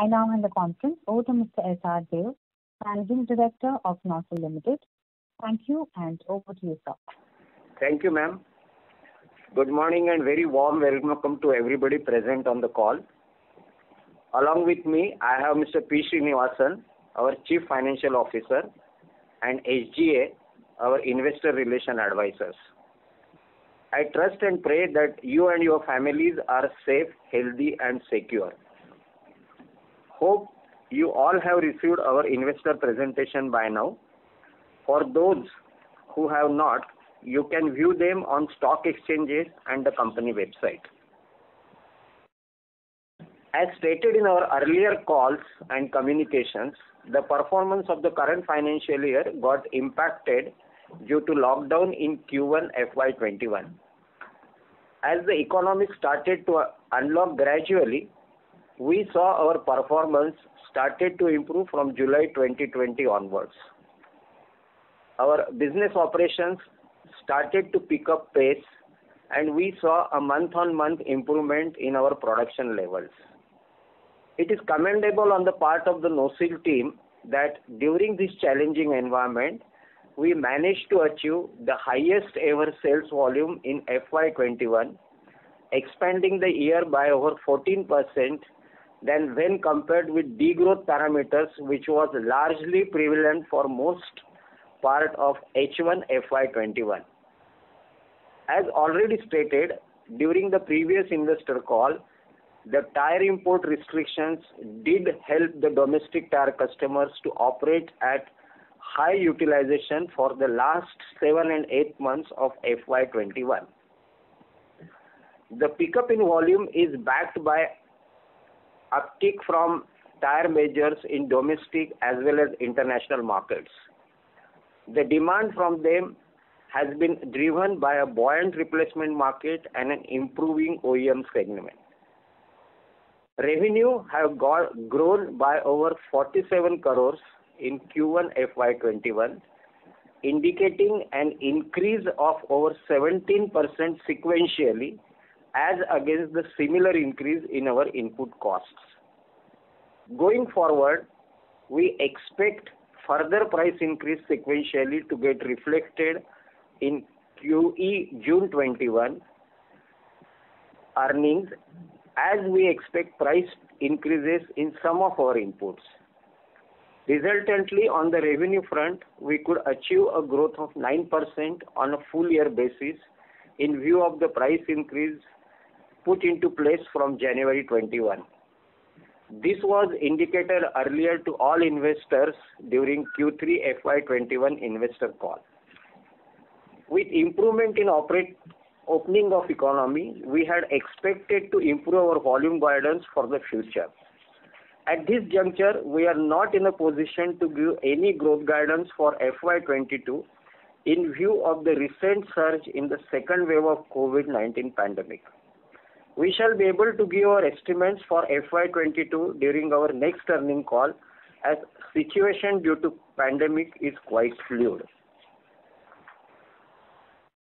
I now hand the conference over to Mr. S.R. Dev, Managing Director of NOSTL Limited. Thank you, and over to you, sir. Thank you, ma'am. Good morning and very warm welcome to everybody present on the call. Along with me, I have Mr. P. Srinivasan, our Chief Financial Officer, and SGA, our Investor Relation Advisors. I trust and pray that you and your families are safe, healthy, and secure. Hope you all have received our investor presentation by now. For those who have not, you can view them on stock exchanges and the company website. As stated in our earlier calls and communications, the performance of the current financial year got impacted due to lockdown in Q1 FY21. As the economy started to unlock gradually, we saw our performance started to improve from July 2020 onwards. Our business operations started to pick up pace, and we saw a month-on-month improvement in our production levels. It is commendable on the part of the NOSTL team that during this challenging environment, we managed to achieve the highest ever sales volume in FY21, expanding the year by over 14% than when compared with degrowth parameters, which was largely prevalent for most part of H1 FY21. As already stated during the previous investor call, the tire import restrictions did help the domestic tire customers to operate at high utilization for the last 7 and 8 months of FY21. The pickup in volume is backed by uptick from tire majors in domestic as well as international markets. The demand from them has been driven by a buoyant replacement market and an improving OEM segment. Revenue have grown by over 47 crores in Q1 FY21, indicating an increase of over 17% sequentially as against the similar increase in our input costs. Going forward, we expect further price increase sequentially to get reflected in QE June 21 earnings, as we expect price increases in some of our inputs. Resultantly, on the revenue front, we could achieve a growth of 9% on a full year basis in view of the price increase put into place from January 21. This was indicated earlier to all investors during Q3 FY21 investor call. With improvement in opening of economy, we had expected to improve our volume guidance for the future. At this juncture, we are not in a position to give any growth guidance for FY22 in view of the recent surge in the second wave of COVID-19 pandemic. We shall be able to give our estimates for FY22 during our next earning call, as situation due to pandemic is quite fluid.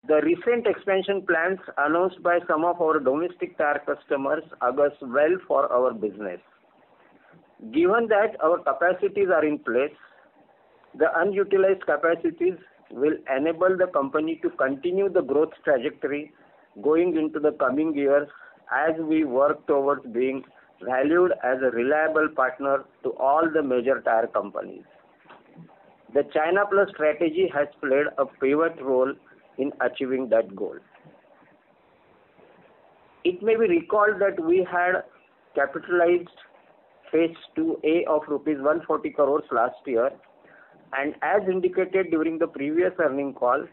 The recent expansion plans announced by some of our domestic tire customers augurs well for our business. Given that our capacities are in place, the unutilized capacities will enable the company to continue the growth trajectory going into the coming years as we work towards being valued as a reliable partner to all the major tire companies. The China Plus strategy has played a pivot role in achieving that goal. It may be recalled that we had capitalized Phase 2A of rupees 140 crores last year, and as indicated during the previous earning call,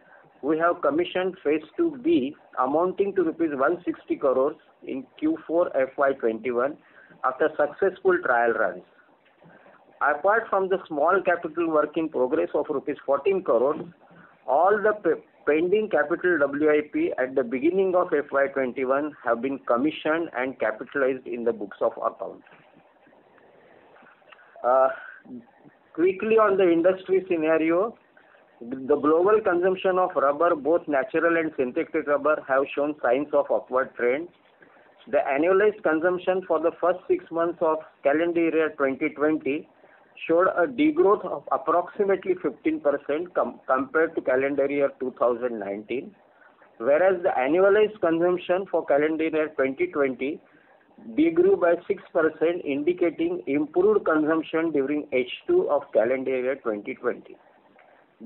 we have commissioned Phase 2B amounting to rupees 160 crores in Q4 FY21 after successful trial runs. Apart from the small capital work in progress of rupees 14 crores, all the pending capital WIP at the beginning of FY21 have been commissioned and capitalized in the books of accounts. Quickly on the industry scenario, the global consumption of rubber, both natural and synthetic rubber, have shown signs of upward trend. The annualized consumption for the first 6 months of calendar year 2020 showed a degrowth of approximately 15% compared to calendar year 2019, whereas the annualized consumption for calendar year 2020 degrew by 6%, indicating improved consumption during H2 of calendar year 2020.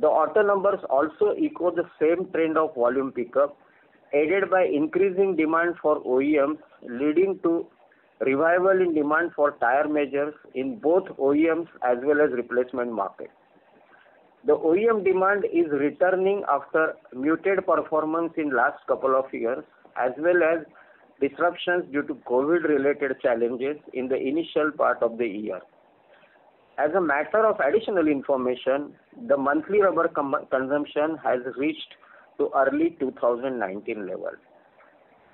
The auto numbers also echo the same trend of volume pickup, aided by increasing demand for OEMs, leading to revival in demand for tire majors in both OEMs as well as replacement market. The OEM demand is returning after muted performance in last couple of years, as well as disruptions due to COVID-related challenges in the initial part of the year. As a matter of additional information, the monthly rubber consumption has reached to early 2019 level.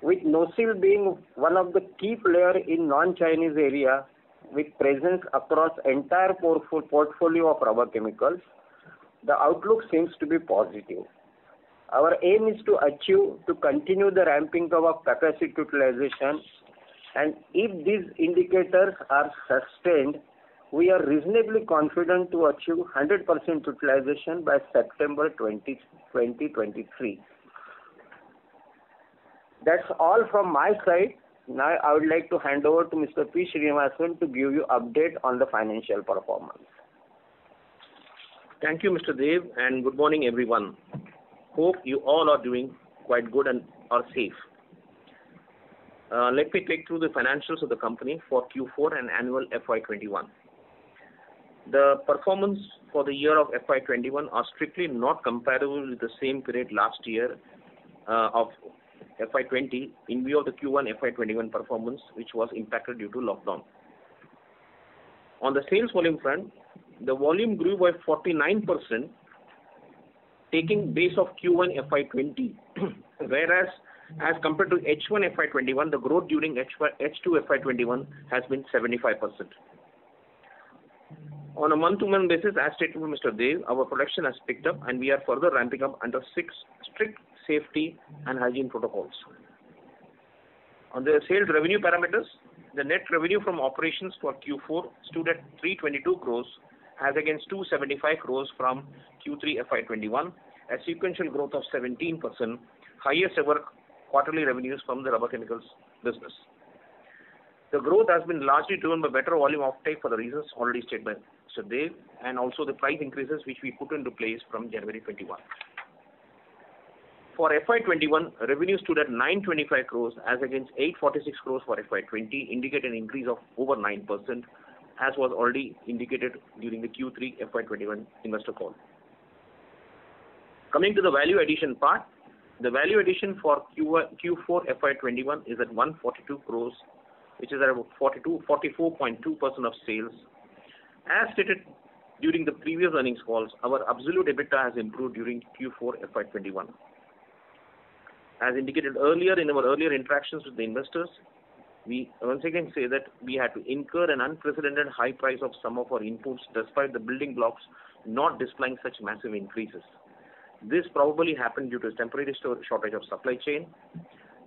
With NOSIL being one of the key players in non-Chinese area with presence across entire portfolio of rubber chemicals, the outlook seems to be positive. Our aim is to continue the ramping up of capacity utilization, and if these indicators are sustained, we are reasonably confident to achieve 100% utilization by September 2023. That's all from my side. Now I would like to hand over to Mr. P. Srinivasan to give you update on the financial performance. Thank you, Mr. Dev, and good morning, everyone. Hope you all are doing quite good and are safe. Let me take through the financials of the company for Q4 and annual FY21. The performance for the year of FY21 are strictly not comparable with the same period last year of FY20 in view of the Q1 FY21 performance, which was impacted due to lockdown. On the sales volume front, the volume grew by 49%, taking base of Q1 FY20, whereas as compared to H1 FY21, the growth during H2 FY21 has been 75%. On a month-to-month basis, as stated by Mr. Dev, our production has picked up and we are further ramping up under 6 strict safety and hygiene protocols. On the sales revenue parameters, the net revenue from operations for Q4 stood at 322 crores as against 275 crores from Q3 FY21, a sequential growth of 17%, highest ever quarterly revenues from the rubber chemicals business. The growth has been largely driven by better volume offtake for the reasons already stated by Mr. Dev, and also the price increases which we put into place from January 21. For FY21, revenue stood at 925 crores as against 846 crores for FY20, indicating an increase of over 9%, as was already indicated during the Q3 FY21 investor call. Coming to the value addition part, the value addition for Q4 FY21 is at 142 crores, which is at 44.2% of sales. As stated during the previous earnings calls, our absolute EBITDA has improved during Q4 FY21. As indicated earlier in our earlier interactions with the investors, we once again say that we had to incur an unprecedented high price of some of our inputs despite the building blocks not displaying such massive increases. This probably happened due to a temporary shortage of supply chain.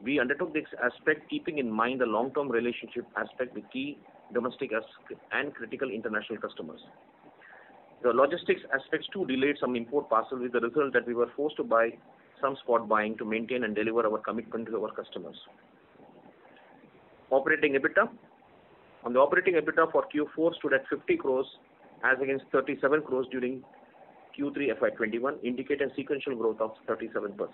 We undertook this aspect keeping in mind the long-term relationship aspect with key domestic and critical international customers. The logistics aspects too delayed some import parcels, with the result that we were forced to buy some spot buying to maintain and deliver our commitment to our customers. Operating EBITDA. On the operating EBITDA for Q4 stood at 50 crores as against 37 crores during Q3 FY21, indicating sequential growth of 37%.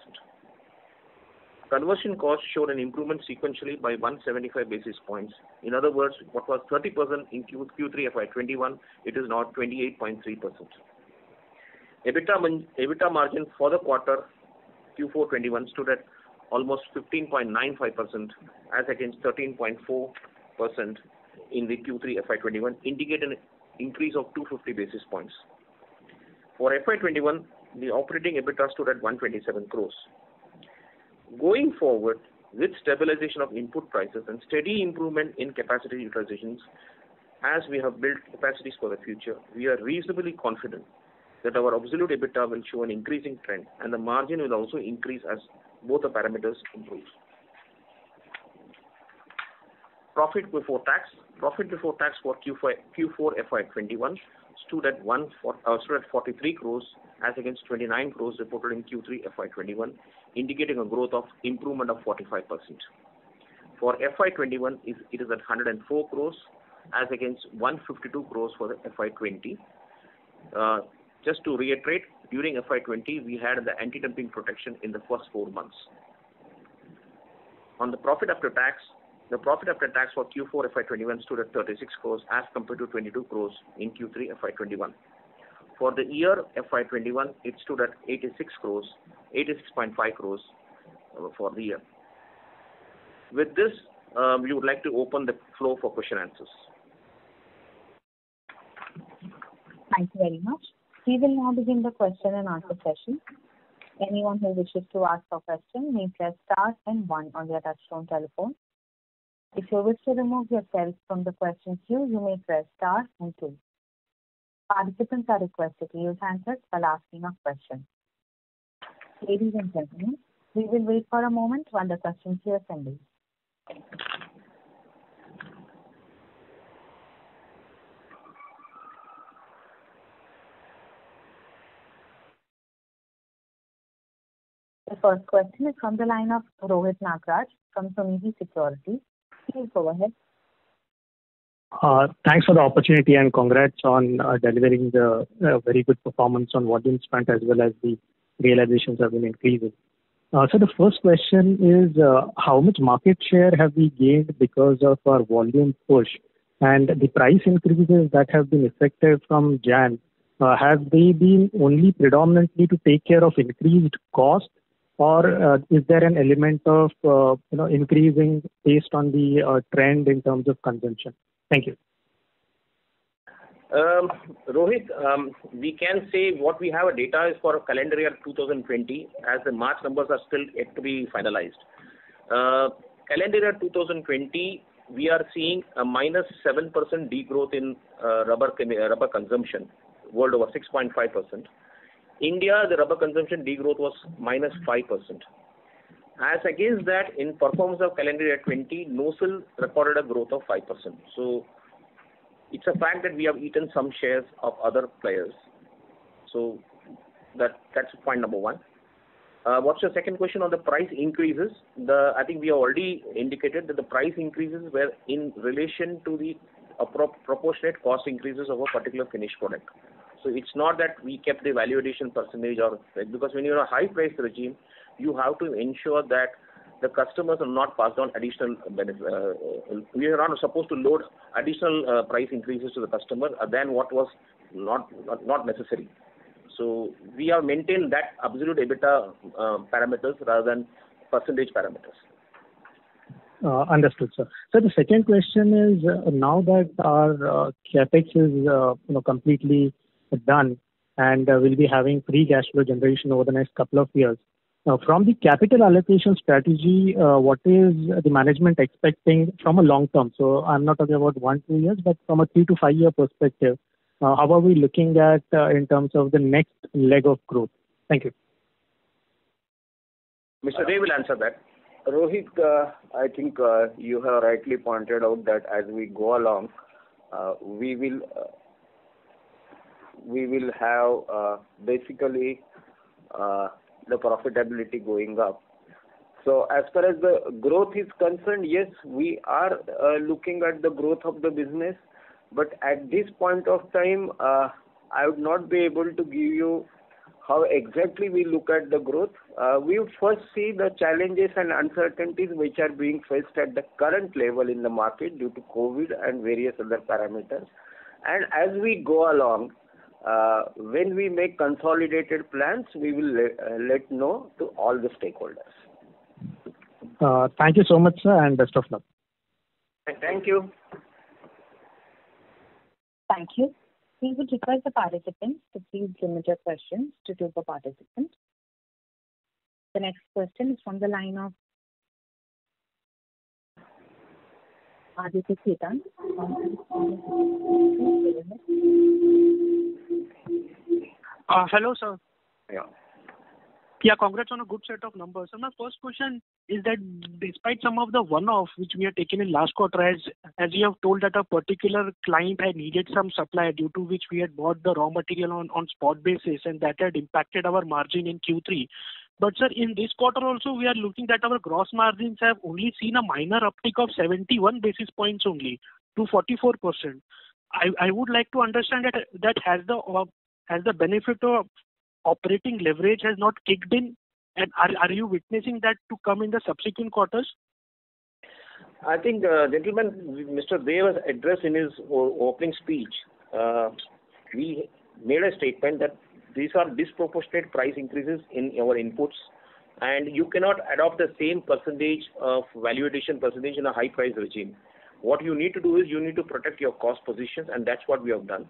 Conversion costs showed an improvement sequentially by 175 basis points. In other words, what was 30% in Q3 FY21, it is now 28.3%. EBITDA margin for the quarter Q4 21 stood at almost 15.95% as against 13.4% in the Q3 FY21, indicating an increase of 250 basis points. For FY21, the operating EBITDA stood at 127 crores. Going forward, with stabilization of input prices and steady improvement in capacity utilizations, as we have built capacities for the future, we are reasonably confident that our absolute EBITDA will show an increasing trend and the margin will also increase as both the parameters improve. Profit before tax. Profit before tax for Q4 FY21 stood at 43 crores as against 29 crores reported in Q3 FY21, indicating a growth of improvement of 45%. For FY21, it is at 104 crores as against 152 crores for the FY20. Just to reiterate, during FY20, we had the anti-dumping protection in the first 4 months. On the profit after tax, the profit after tax for Q4 FY21 stood at 36 crores as compared to 22 crores in Q3 FY21. For the year FY21, it stood at 86.5 crores for the year. With this, we would like to open the floor for question answers. Thank you very much. We will now begin the question and answer session. Anyone who wishes to ask a question may press star and 1 on their touchtone telephone. If you wish to remove yourself from the question queue, you may press star and 2. Participants are requested to use handsets while asking a question. Ladies and gentlemen, we will wait for a moment while the question queue assembles. The first question is from the line of Rohit Nagraj from Sunidhi Securities. Please go ahead. Thanks for the opportunity and congrats on delivering the very good performance on volume front as well as the realizations have been increasing. So the first question is how much market share have we gained because of our volume push, and the price increases that have been effective from Jan, have they been only predominantly to take care of increased cost, or is there an element of increasing based on the trend in terms of consumption? Thank you. Rohit, we can say what we have a data is for calendar year 2020, as the March numbers are still yet to be finalized. Calendar year 2020, we are seeing a minus 7% degrowth in rubber consumption world over, 6.5%. India, the rubber consumption degrowth was minus 5%. As against that, in performance of calendar year 20, NOSIL recorded a growth of 5%. So it's a fact that we have eaten some shares of other players. So that's point number one. What's your second question on the price increases? I think we have already indicated that the price increases were in relation to the proportionate cost increases of a particular finished product. So it's not that we kept the value addition percentage, or because when you're a high price regime, you have to ensure that the customers are not passed on additional benefit. We are not supposed to load additional price increases to the customer than what was not necessary. So we have maintained that absolute EBITDA parameters rather than percentage parameters. Understood, sir. So the second question is, now that our capex is completely done and we'll be having free cash flow generation over the next couple of years. Now, from the capital allocation strategy, what is the management expecting from a long term? So I'm not talking about 1-2 years, but from a 3 to 5 year perspective, how are we looking at in terms of the next leg of growth? Thank you. Mr. Ray will answer that. Rohit, I think you have rightly pointed out that as we go along, we will have basically the profitability going up. So as far as the growth is concerned, yes, we are looking at the growth of the business, but at this point of time, I would not be able to give you how exactly we look at the growth. We first see the challenges and uncertainties which are being faced at the current level in the market due to COVID and various other parameters. And as we go along, when we make consolidated plans, we will let know to all the stakeholders. Thank you so much, sir, and best of luck. Thank you. Thank you. We would request the participants to please limit your questions to 2 per participant. The next question is from the line of Aditya Khetan. Hello, sir. Yeah. Yeah, congrats on a good set of numbers. So my first question is that despite some of the one-off which we have taken in last quarter, as you have told that a particular client had needed some supply due to which we had bought the raw material on spot basis, and that had impacted our margin in Q3. But sir, in this quarter also we are looking that our gross margins have only seen a minor uptick of 71 basis points only to 44%. I would like to understand that has the benefit of operating leverage has not kicked in, and are you witnessing that to come in the subsequent quarters? I think, gentlemen, Mr. Dev has addressed in his opening speech. We made a statement that these are disproportionate price increases in our inputs, and you cannot adopt the same percentage of value addition percentage in a high price regime. What you need to do is you need to protect your cost positions, and that's what we have done.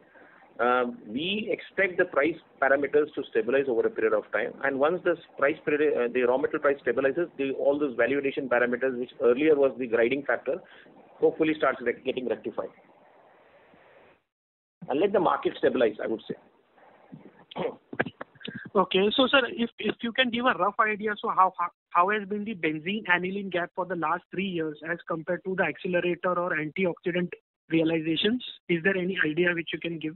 We expect the price parameters to stabilize over a period of time, and once the raw material price stabilizes, all those value addition parameters, which earlier was the guiding factor, hopefully starts getting rectified. And let the market stabilize, I would say. Okay, so sir, if you can give a rough idea, so how has been the benzene aniline gap for the last 3 years as compared to the accelerator or antioxidant realizations? Is there any idea which you can give?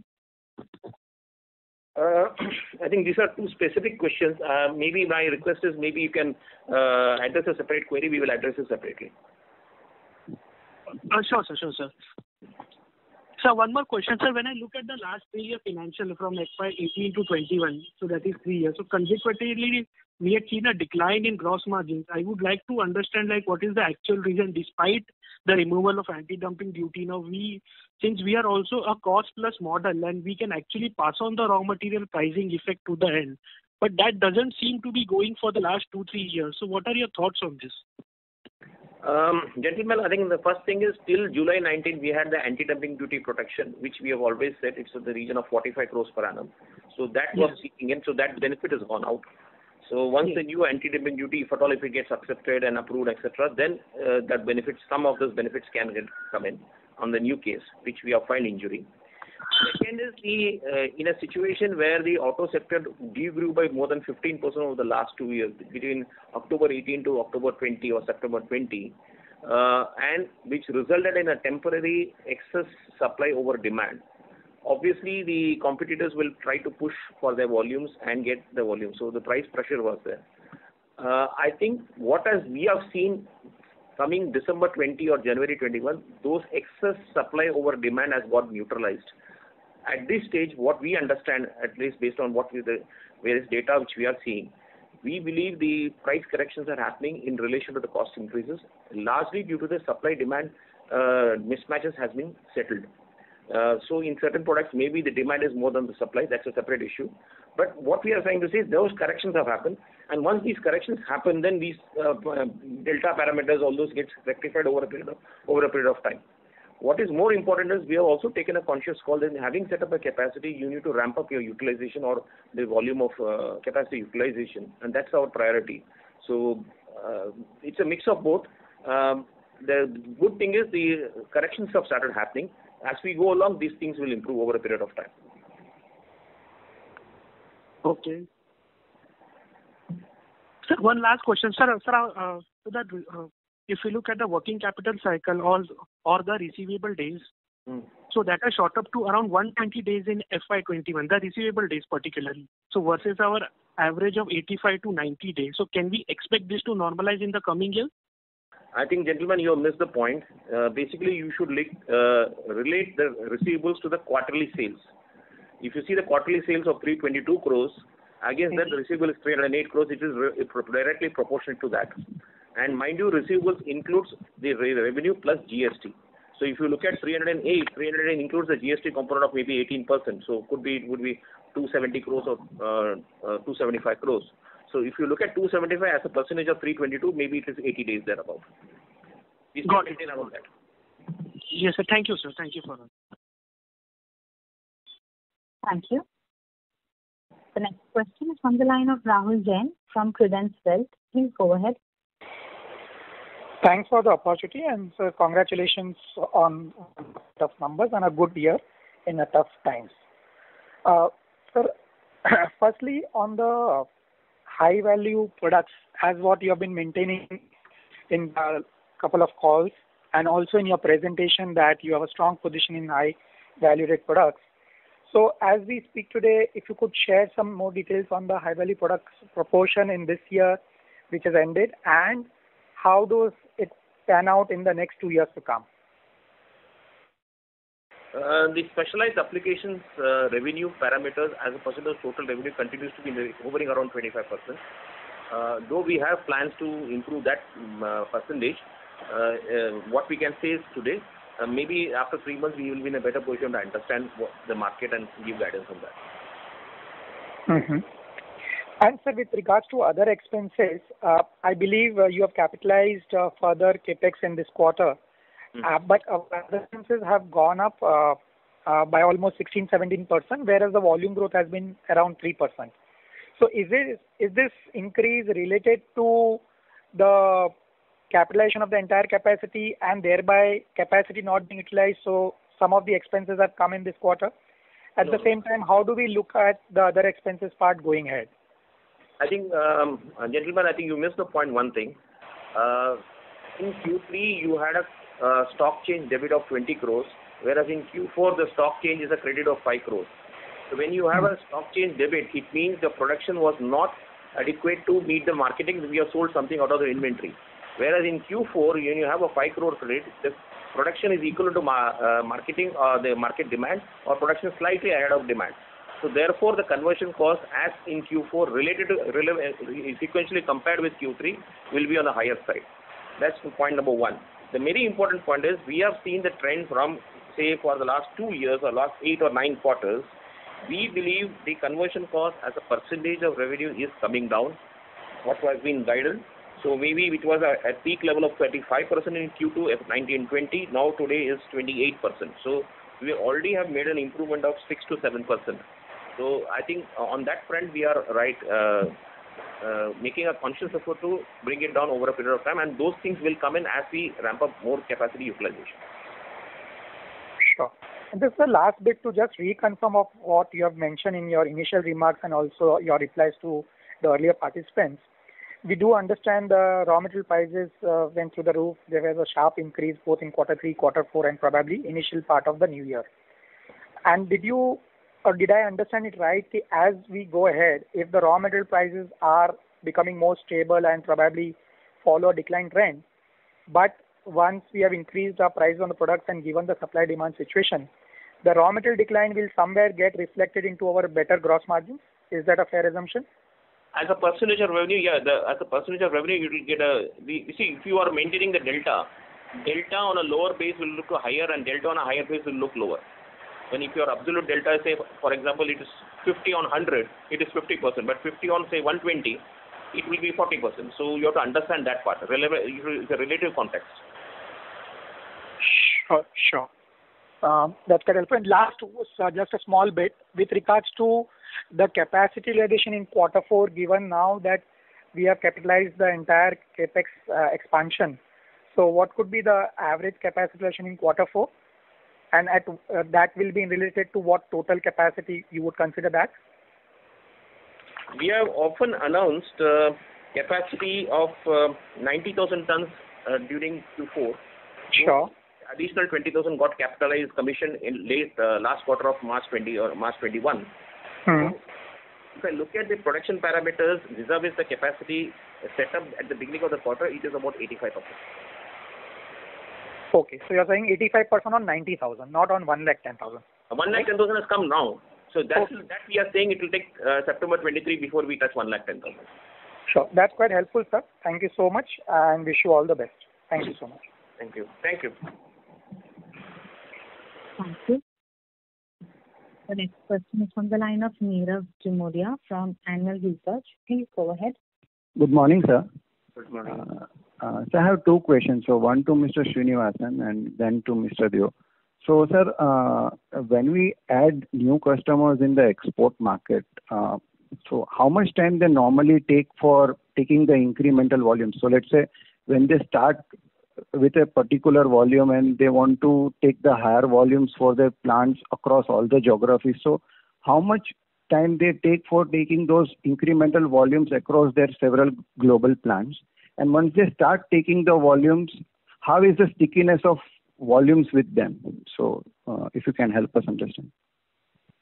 I think these are two specific questions. Maybe my request is maybe you can address a separate query. We will address it separately. Sure, sir. So one more question, sir. When I look at the last 3-year financial from FY 18 to 21, so that is 3 years. So consequently, we had seen a decline in gross margins. I would like to understand what is the actual reason despite the removal of anti-dumping duty. Now since we are also a cost plus model and we can actually pass on the raw material pricing effect to the end, but that doesn't seem to be going for the last 2-3 years. So what are your thoughts on this? Gentlemen, I think the first thing is till July 19 we had the anti-dumping duty protection, which we have always said it's in the region of 45 crores per annum. So that was kicking in, so that benefit has gone out. So once the new anti-dumping duty, if at all if it gets accepted and approved, etc., then that benefits, some of those benefits can come in on the new case, which we have filed injury. Second is in a situation where the auto sector grew by more than 15% over the last 2 years, between October 18 to October 20 or September 20, and which resulted in a temporary excess supply over demand. Obviously, the competitors will try to push for their volumes and get the volume. So the price pressure was there. I think we have seen coming December 20 or January 21, those excess supply over demand has got neutralized. At this stage, what we understand, at least based on what the various data which we are seeing, we believe the price corrections are happening in relation to the cost increases, largely due to the supply-demand mismatches has been settled. So in certain products, maybe the demand is more than the supply. That's a separate issue. But what we are trying to say is those corrections have happened, and once these corrections happen, then these delta parameters, all those gets rectified over a period of time. What is more important is we have also taken a conscious call that having set up a capacity, you need to ramp up your utilization or the volume of capacity utilization, and that's our priority. So it's a mix of both. The good thing is the corrections have started happening. As we go along, these things will improve over a period of time. Okay. Sir, one last question. Sir, so that if you look at the working capital cycle or the receivable days, so that has shot up to around 120 days in FY21, the receivable days particularly. So versus our average of 85 to 90 days. So can we expect this to normalize in the coming year? I think, gentlemen, you have missed the point. Basically, you should relate the receivables to the quarterly sales. If you see the quarterly sales of 322 crores, against that the receivable is 308 crores, it is directly proportionate to that. And mind you, receivables includes the revenue plus GST. So if you look at 308 includes the GST component of maybe 18%. So it would be 270 crores or 275 crores. So if you look at 275 as a percentage of 322, maybe it is 80 days thereabout. Got it. Around that. Yes, sir. Thank you, sir. Thank you for that. Thank you. The next question is from the line of Rahul Jain from Credence Wealth. Please go ahead. Thanks for the opportunity, and sir, congratulations on tough numbers and a good year in a tough times. Sir, firstly, on the high value products as what you have been maintaining in a couple of calls and also in your presentation that you have a strong position in high value-added products. So as we speak today, if you could share some more details on the high value products proportion in this year which has ended and how does it pan out in the next 2 years to come? The specialized applications revenue parameters as a percent of total revenue continues to be hovering around 25%. Though we have plans to improve that percentage, what we can say is today, maybe after 3 months we will be in a better position to understand what the market and give guidance on that. Mm-hmm. And sir, with regards to other expenses, I believe you have capitalized further capex in this quarter. But other expenses have gone up by almost 16-17%, whereas the volume growth has been around 3%. So is this increase related to the capitalization of the entire capacity and thereby capacity not being utilized, so some of the expenses have come in this quarter? At the same time, how do we look at the other expenses part going ahead? I think, gentlemen, I think you missed the point one thing. In Q3, you had a stock change debit of 20 crores, whereas in Q4, the stock change is a credit of 5 crores. So when you have a stock change debit, it means the production was not adequate to meet the marketing. We have sold something out of the inventory. Whereas in Q4, when you have a 5 crore credit, the production is equal to marketing or the market demand, or production slightly ahead of demand. So therefore, the conversion cost as in Q4 sequentially compared with Q3 will be on the higher side. That's point number one. The very important point is we have seen the trend from, say, for the last 2 years or last 8 or 9 quarters. We believe the conversion cost as a percentage of revenue is coming down, what has been guided. So maybe it was at peak level of 25% in Q2 of 19-20. Now today is 28%. So we already have made an improvement of 6 to 7%. So I think on that front we are right, making a conscious effort to bring it down over a period of time, and those things will come in as we ramp up more capacity utilization. Sure. And this is the last bit to just reconfirm of what you have mentioned in your initial remarks and also your replies to the earlier participants. We do understand the raw material prices went through the roof. There was a sharp increase both in Q3, Q4 and probably initial part of the new year. And did I understand it right? As we go ahead, if the raw material prices are becoming more stable and probably follow a decline trend, but once we have increased our price on the products and given the supply demand situation, the raw material decline will somewhere get reflected into our better gross margins. Is that a fair assumption? As a percentage of revenue, yeah. As a percentage of revenue, you will get you see, if you are maintaining the delta on a lower base will look higher and delta on a higher base will look lower. When if your absolute delta, say, for example, it is 50 on 100, it is 50%, but 50 on, say, 120, it will be 40%. So you have to understand that part. It's a relative context. Sure. That's quite helpful. And last, just a small bit, with regards to the capacity realization in Q4, given now that we have capitalized the entire capex expansion. So what could be the average capacity realization in Q4? And that will be related to what total capacity you would consider that? We have often announced capacity of 90,000 tons during Q4. Sure. Additional 20,000 got capitalized, commissioned in late last quarter of March 20 or March 21. If I look at the production parameters vis-a-vis the capacity set up at the beginning of the quarter, it is about 85%. Okay, so you're saying 85% on 90,000, not on 110,000. 110,000 has come now. So that we are saying it will take September 23 before we touch 110,000. Sure, that's quite helpful, sir. Thank you so much and wish you all the best. Thank you so much. Thank you. Thank you. Thank you. The next question is from the line of Nirav Jimudia from Annual Research. Please go ahead. Good morning, sir. Good morning. So I have two questions. So one to Mr. Srinivasan and then to Mr. Deo. So, sir, when we add new customers in the export market, so how much time they normally take for taking the incremental volume? So let's say when they start with a particular volume and they want to take the higher volumes for their plants across all the geographies. So how much time they take for taking those incremental volumes across their several global plants? And once they start taking the volumes, how is the stickiness of volumes with them? So if you can help us understand.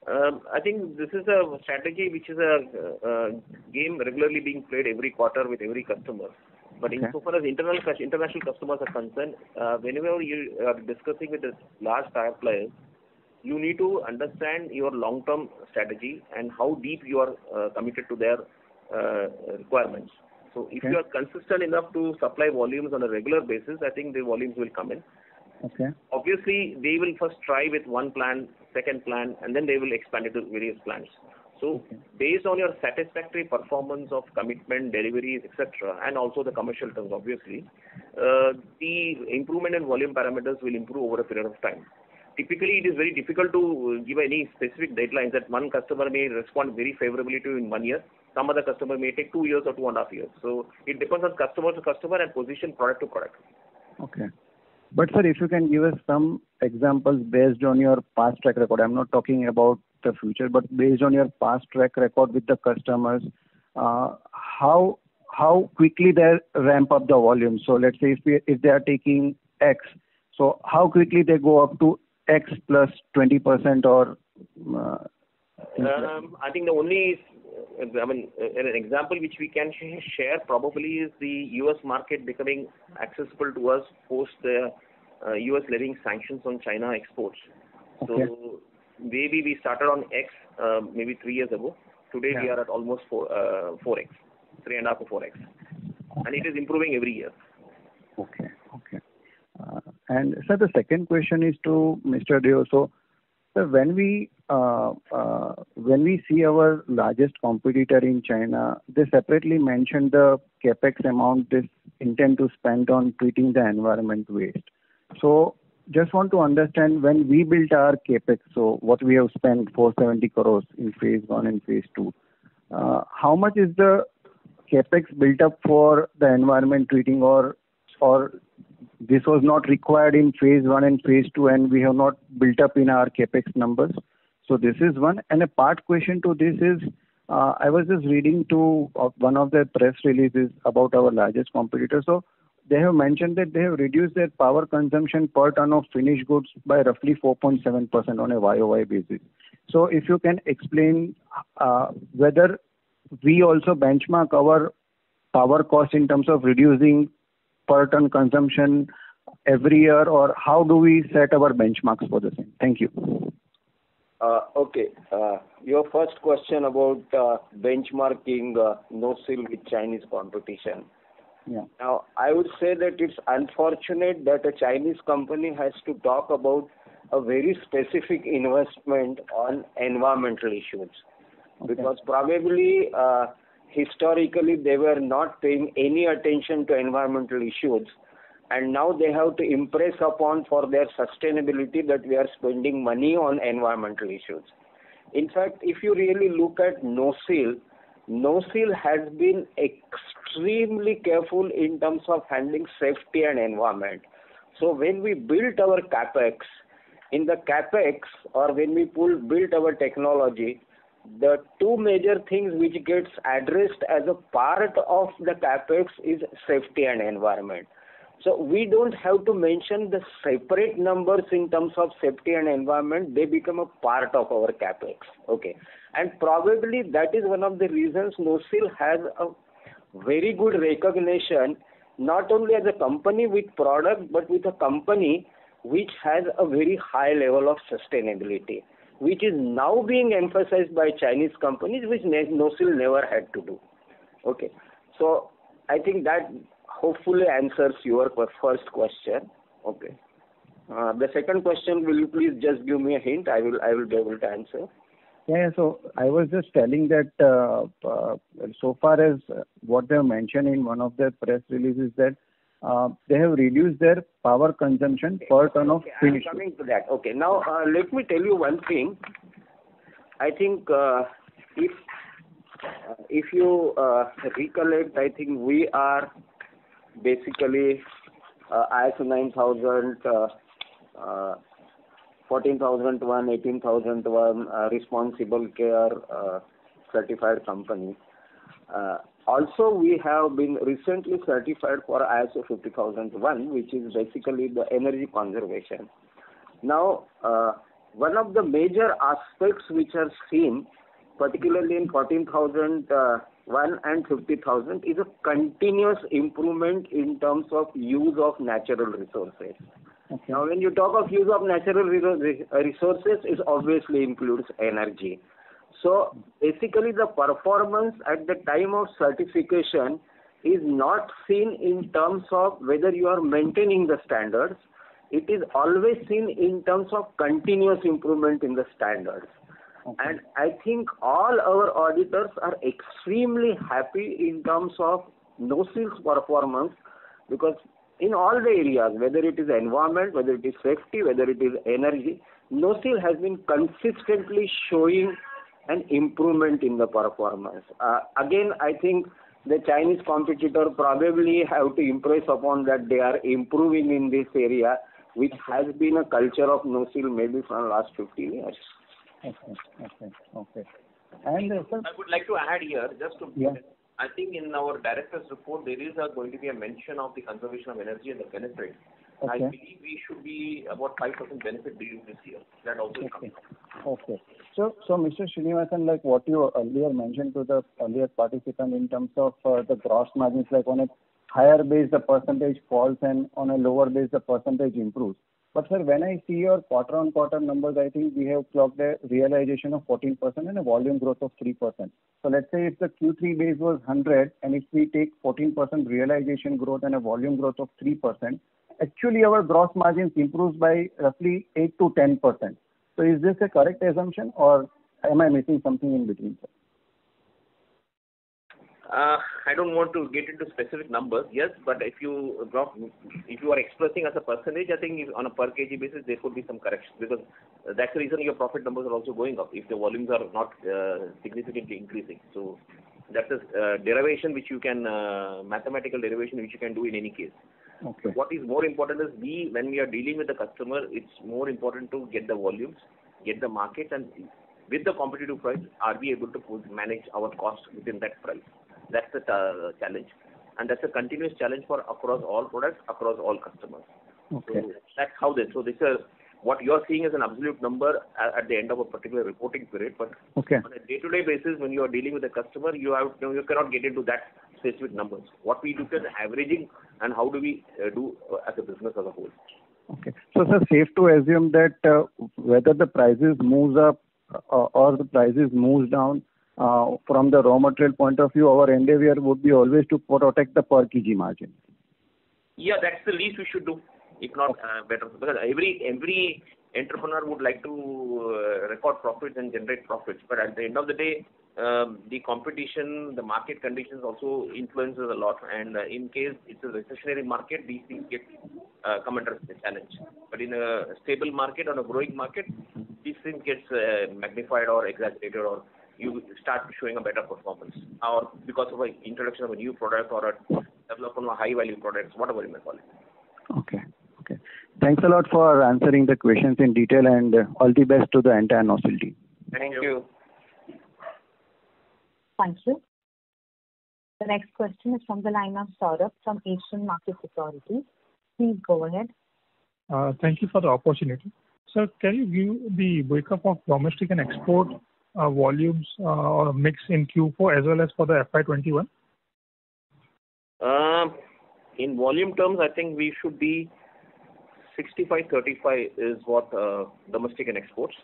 I think this is a strategy which is a game regularly being played every quarter with every customer. But insofar as international customers are concerned, whenever you are discussing with the large tire players, you need to understand your long-term strategy and how deep you are committed to their requirements. So if you are consistent enough to supply volumes on a regular basis, I think the volumes will come in. Okay. Obviously, they will first try with one plan, second plan, and then they will expand it to various plans. So based on your satisfactory performance of commitment, deliveries, etc., and also the commercial terms, obviously, the improvement in volume parameters will improve over a period of time. Typically, it is very difficult to give any specific deadlines that one customer may respond very favorably to in 1 year. Some other customer may take 2 years or 2.5 years. So it depends on customer to customer and position product to product. Okay. But sir, if you can give us some examples based on your past track record, I'm not talking about the future, but based on your past track record with the customers, how quickly they ramp up the volume. So let's say if they are taking X, so how quickly they go up to X plus 20% or? I think the only, an example which we can share probably is the U.S. market becoming accessible to us post the U.S. levying sanctions on China exports. Okay. So maybe we started on X maybe 3 years ago. Today we are at almost 4x, 3.5 to 4x. And it is improving every year. Okay. And sir, the second question is to Mr. Deo. So, sir, when we see our largest competitor in China, they separately mentioned the capex amount they intend to spend on treating the environment waste. So, just want to understand, when we built our capex, so what we have spent 470 crores in phase 1 and phase 2, how much is the capex built up for the environment treating, or this was not required in phase 1 and phase 2 and we have not built up in our capex numbers? So this is one. And a part question to this is, I was just reading to one of the press releases about our largest competitor. So they have mentioned that they have reduced their power consumption per ton of finished goods by roughly 4.7% on a YOY basis. So if you can explain whether we also benchmark our power cost in terms of reducing per ton consumption every year, or how do we set our benchmarks for the same? Thank you. Okay. Your first question about benchmarking NOSIL with Chinese competition. Yeah. Now, I would say that it's unfortunate that a Chinese company has to talk about a very specific investment on environmental issues. Okay. Because probably historically they were not paying any attention to environmental issues, and now they have to impress upon for their sustainability that we are spending money on environmental issues. In fact, if you really look at NOSIL has been extremely careful in terms of handling safety and environment. So when we built our capex, in the capex, or when we built our technology, the two major things which gets addressed as a part of the capex is safety and environment. So we don't have to mention the separate numbers in terms of safety and environment. They become a part of our capex. Okay. And probably that is one of the reasons NOSIL has a very good recognition, not only as a company with product, but with a company which has a very high level of sustainability, which is now being emphasized by Chinese companies, which NOSIL never had to do. Okay. So I think that hopefully answers your first question. Okay. The second question, will you please just give me a hint? I will be able to answer. Yeah, so I was just telling that so far as what they have mentioned in one of their press releases, that they have reduced their power consumption per ton of finished. I'm coming to that. Okay. Now, let me tell you one thing. I think if you recollect, I think we are basically ISO 9000 14,001, 18,001 responsible care certified company. Also, we have been recently certified for ISO 50001, which is basically the energy conservation. Now, one of the major aspects which are seen, particularly in 14,001 and 50,000, is a continuous improvement in terms of use of natural resources. Okay. Now, when you talk of use of natural resources, it obviously includes energy. So, basically, the performance at the time of certification is not seen in terms of whether you are maintaining the standards. It is always seen in terms of continuous improvement in the standards. Okay. And I think all our auditors are extremely happy in terms of NOCIL's performance, because in all the areas, whether it is environment, whether it is safety, whether it is energy, NOCIL has been consistently showing an improvement in the performance. Again, I think the Chinese competitor probably have to impress upon that they are improving in this area, which has been a culture of NOCIL maybe from last 15 years. Okay. And sir, I would like to add here, just to I think in our director's report there is going to be a mention of the conservation of energy and the benefit. Okay. I believe we should be about 5% benefit during this year. That also is coming. Okay. So Mr. Srinivasan, like what you earlier mentioned to the earlier participant in terms of the gross margins, like on a higher base the percentage falls and on a lower base the percentage improves. But sir, when I see your quarter-on-quarter numbers, I think we have clocked a realization of 14% and a volume growth of 3%. So let's say if the Q3 base was 100 and if we take 14% realization growth and a volume growth of 3%, actually our gross margins improves by roughly 8 to 10%. So is this a correct assumption or am I missing something in between, sir? I don't want to get into specific numbers, yes, but if you are expressing as a percentage, I think on a per kg basis there could be some correction, because that's the reason your profit numbers are also going up if the volumes are not significantly increasing. So that's a derivation which you can, mathematical derivation which you can do in any case. Okay. What is more important is when we are dealing with the customer, it's more important to get the volumes, get the market, and with the competitive price, are we able to manage our cost within that price? That's the challenge, and that's a continuous challenge for across all products, across all customers. Okay. So that's how this. So this is what you are seeing as an absolute number at the end of a particular reporting period. But on a day-to-day basis, when you are dealing with a customer, you cannot get into that specific numbers. What we look at is averaging and how do we do as a business as a whole. Okay. So sir, safe to assume that whether the prices moves up or the prices moves down, from the raw material point of view, our endeavor would be always to protect the per kg margin. Yeah, that's the least we should do, if not better. Because every entrepreneur would like to record profits and generate profits. But at the end of the day, the competition, the market conditions also influences a lot. And in case it's a recessionary market, these things get come under the challenge. But in a stable market or a growing market, these things get magnified or exaggerated, or you start showing a better performance, or because of an introduction of a new product or a development of a high value products, whatever you may call it. Okay. Thanks a lot for answering the questions in detail, and all the best to the entire NOCIL team. Thank you. Thank you. The next question is from the line of Saurabh from Asian Market Securities. Please go ahead. Thank you for the opportunity. Sir, can you give the breakup of domestic and export volumes or mix in Q4 as well as for the FY21? In volume terms, I think we should be 65-35 is what domestic and exports.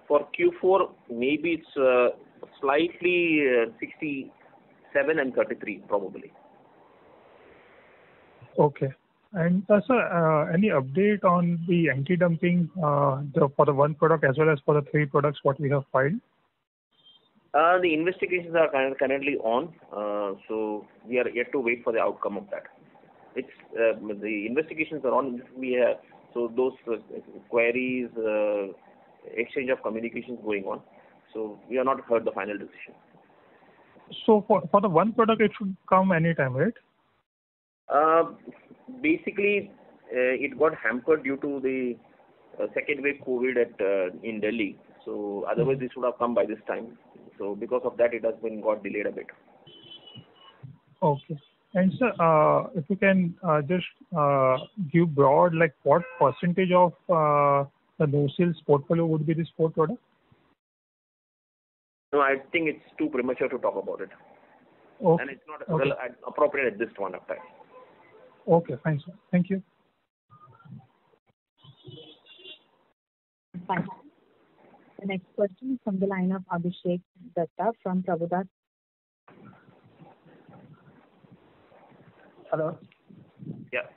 For Q4, maybe it's slightly 67 and 33 probably. Okay. And sir, any update on the anti-dumping for the one product as well as for the three products what we have filed? The investigations are currently on, so we are yet to wait for the outcome of that. It's the investigations are on. So those queries, exchange of communications going on. So we have not heard the final decision. So for the one product, it should come anytime, right? Basically, it got hampered due to the second wave COVID in Delhi. So otherwise this would have come by this time. So because of that, it has been got delayed a bit. Okay. And sir, if you can just give broad, like what percentage of the no-sales portfolio would be this four product? No, I think it's too premature to talk about it. Okay. And it's not well appropriate at this point of time. Okay, fine, sir. Thank you. Thank you. The next question is from the line of Abhishek Datta from Prabhudas. Hello. Yeah.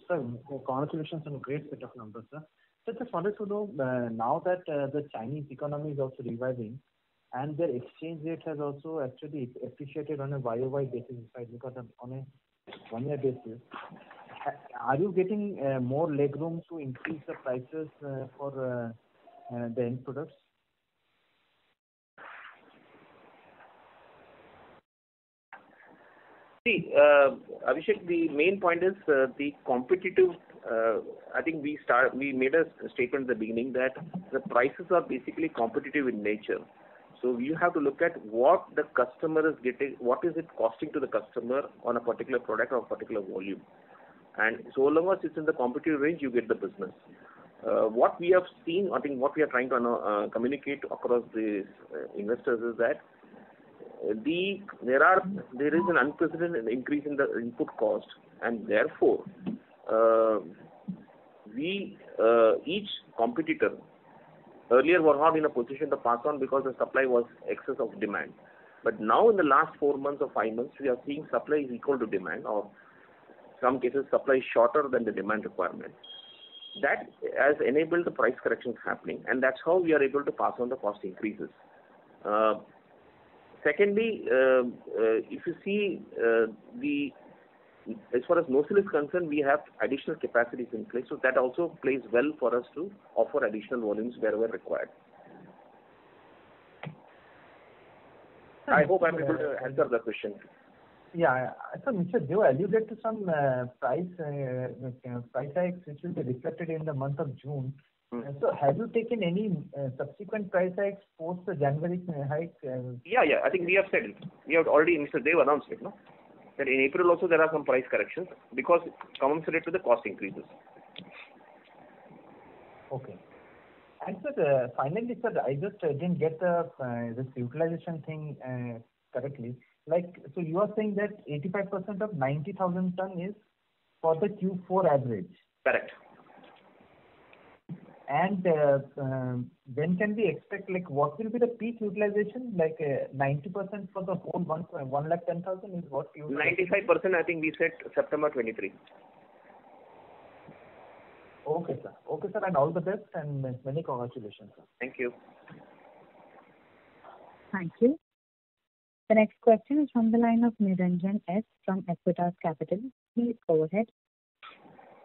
Sir, congratulations on a great set of numbers, sir. So just wanted to know, now that the Chinese economy is also reviving and their exchange rate has also actually appreciated on a YOY basis, because on a 1 year basis, are you getting more leg room to increase the prices for the end products? See, Abhishek, the main point is the competitive. I think we made a statement at the beginning that the prices are basically competitive in nature. So you have to look at what the customer is getting, what is it costing to the customer on a particular product or a particular volume. And so long as it's in the competitive range, you get the business. What we have seen, I think what we are trying to communicate across the investors is that there is an unprecedented increase in the input cost, and therefore each competitor earlier were not in a position to pass on because the supply was excess of demand. But now in the last 4 months or 5 months, we are seeing supply is equal to demand, or some cases supply is shorter than the demand requirement. That has enabled the price corrections happening, and that's how we are able to pass on the cost increases. Secondly, if you see as far as no-sale is concerned, we have additional capacities in place, so that also plays well for us to offer additional volumes wherever required. I hope I'm able to answer the question. Yeah, so Mr. Deo alluded to some price hikes which will be reflected in the month of June. So have you taken any subsequent price hikes post the January hike? Yeah, I think we have said it. We have already, Mr. Dev announced it, no? That in April also there are some price corrections because commensurate to the cost increases. Okay. And sir, finally, sir, I just didn't get this utilization thing correctly. Like, so you are saying that 85% of 90,000 ton is for the Q4 average. Correct. And when can we expect, like, what will be the peak utilization? Like 90% for the whole 110,000 is what you... 95%, I think we said September 23. Okay, sir. Okay, sir, and all the best and many congratulations, sir. Thank you. Thank you. The next question is from the line of Niranjan S. from Equitas Capital. Please go ahead.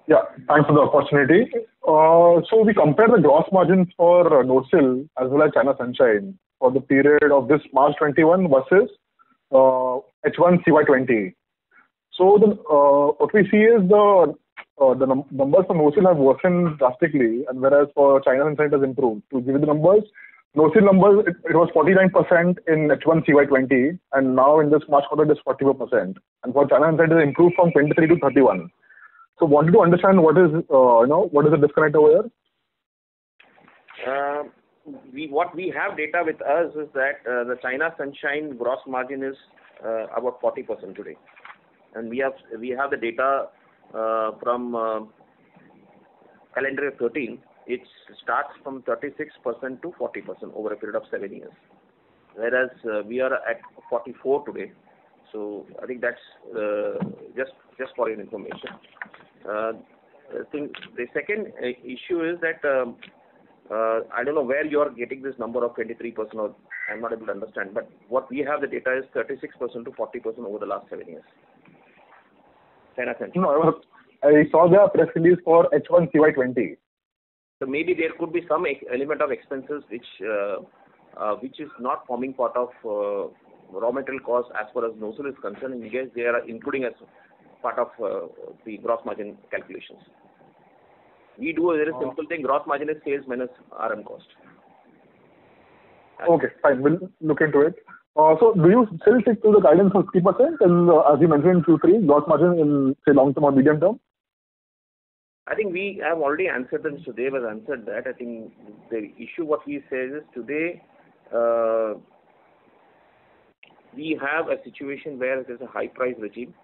Yeah, thanks for the opportunity. So we compare the gross margins for no-sale as well as China Sunshine for the period of this March 21 versus H1 CY20. So what we see is the numbers for no-sale have worsened drastically, and whereas for China Sunshine it has improved. To give you the numbers, no-sale numbers, it was 49% in H1 CY20, and now in this March quarter it is 44%. And for China Sunshine it has improved from 23 to 31. So wanted to understand what is the disconnect over here? What we have data with us is that the China Sunshine gross margin is about 40% today, and we have the data from calendar year 13. It starts from 36% to 40% over a period of 7 years, whereas we are at 44 today. So I think that's just for your information. I think the second issue is that I don't know where you are getting this number of 23%, or I'm not able to understand, but what we have the data is 36% to 40% over the last 7 years. China Sunshine. No, I saw the press release for H1 CY20. So maybe there could be some element of expenses which is not forming part of raw material cost as far as no-sale is concerned. In case they are including as part of the gross margin calculations. We do a very simple thing. Gross margin is sales minus RM cost. Okay, fine. We'll look into it. So do you still stick to the guidance of 50% and as you mentioned in Q3, gross margin in, say, long term or medium term? I think we have already answered that. Mr. Dev has answered that. I think the issue what he says is today we have a situation where there's a high price regime,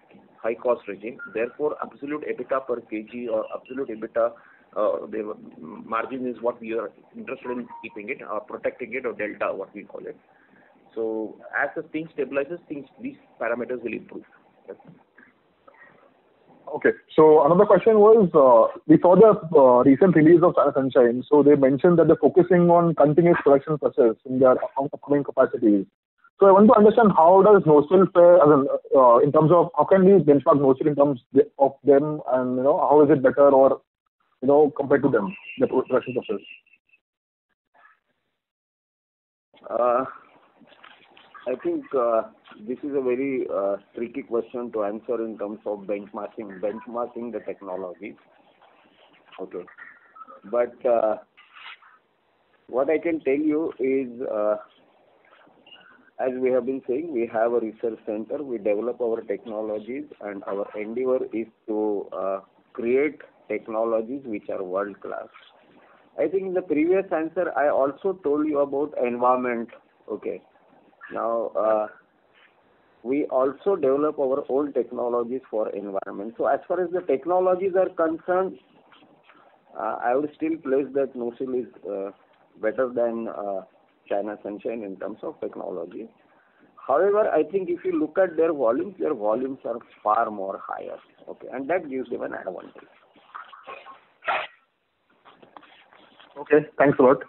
high cost regime. Therefore, absolute EBITDA per kg or absolute EBITDA, the margin is what we are interested in keeping it or protecting it, or delta, what we call it. So as the thing stabilizes, these parameters will improve. Yes. Okay. So another question was, we saw the recent release of China Sunshine. So they mentioned that they're focusing on continuous production process in their upcoming capacities. So I want to understand how does NOSIL fare, in terms of how can we benchmark NOSIL in terms of them, and how is it better or compared to them, the production process? I think this is a very tricky question to answer in terms of benchmarking the technologies. Okay. But what I can tell you is, as we have been saying, we have a research center, we develop our technologies, and our endeavor is to create technologies which are world class. I think in the previous answer, I also told you about environment. Okay. Now, we also develop our own technologies for environment. So as far as the technologies are concerned, I would still place that NOSIL is better than China Sunshine in terms of technology. However, I think if you look at their volumes are far more higher. Okay, and that gives them an advantage. Okay, thanks a lot.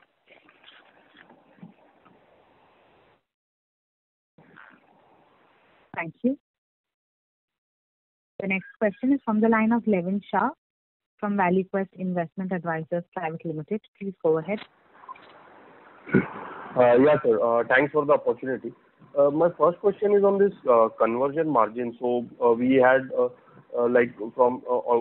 Thank you. The next question is from the line of Levin Shah from ValueQuest Investment Advisors Private Limited. Please go ahead. Yeah, sir. Thanks for the opportunity. My first question is on this conversion margin. So we had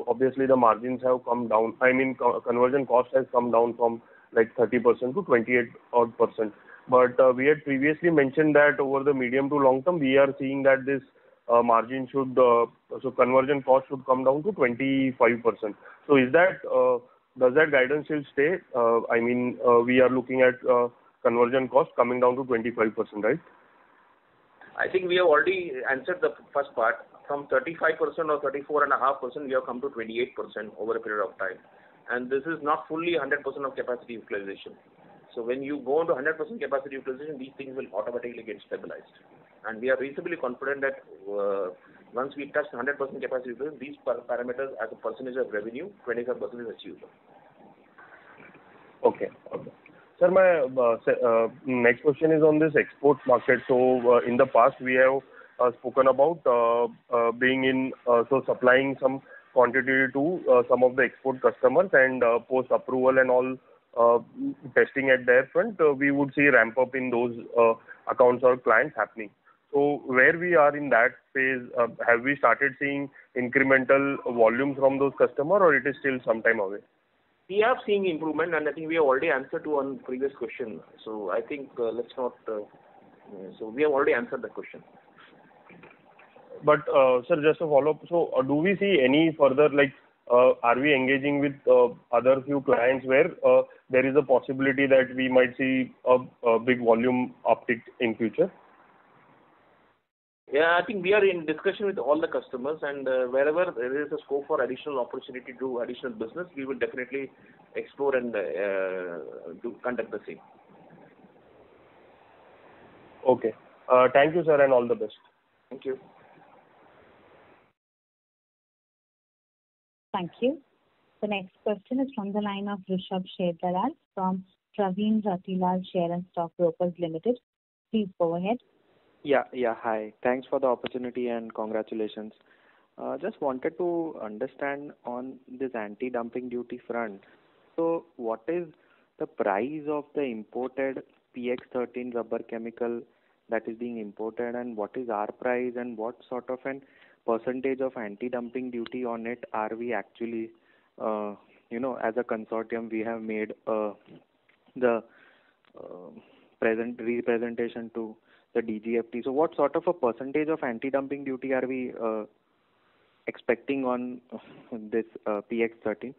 obviously the margins have come down. I mean, conversion cost has come down from 30% to 28 odd percent. But we had previously mentioned that over the medium to long term, we are seeing that this margin should, so conversion cost should come down to 25%. So is that, does that guidance still stay? I mean, we are looking at conversion cost coming down to 25%, right? I think we have already answered the first part. From 35% or 34.5%, we have come to 28% over a period of time. And this is not fully 100% of capacity utilization. So when you go into 100% capacity utilization, these things will automatically get stabilized. And we are reasonably confident that once we touch 100% capacity utilization, these parameters as a percentage of revenue, 25% is achievable. Okay. Sir, my next question is on this export market. So in the past, we have spoken about being in, supplying some quantity to some of the export customers, and post approval and all testing at their front, we would see ramp up in those accounts or clients happening. So where we are in that phase, have we started seeing incremental volumes from those customers, or it is still some time away? We are seeing improvement, and I think we have already answered to one previous question. So I think let's not. So we have already answered the question. But sir, just a follow up. So do we see any further, are we engaging with other few clients where there is a possibility that we might see a big volume uptick in future? Yeah, I think we are in discussion with all the customers, and wherever there is a scope for additional opportunity to do additional business, we will definitely explore and conduct the same. Okay. Thank you, sir, and all the best. Thank you. Thank you. The next question is from the line of Rishabh Sharedalal from Praveen Ratilal Share and Stock Brokers Limited. Please go ahead. Yeah. Hi. Thanks for the opportunity and congratulations. Just wanted to understand on this anti-dumping duty front. So what is the price of the imported PX13 rubber chemical that is being imported, and what is our price, and what sort of an percentage of anti-dumping duty on it are we actually as a consortium, we have made the representation to the DGFT. So what sort of a percentage of anti-dumping duty are we expecting on this PX13?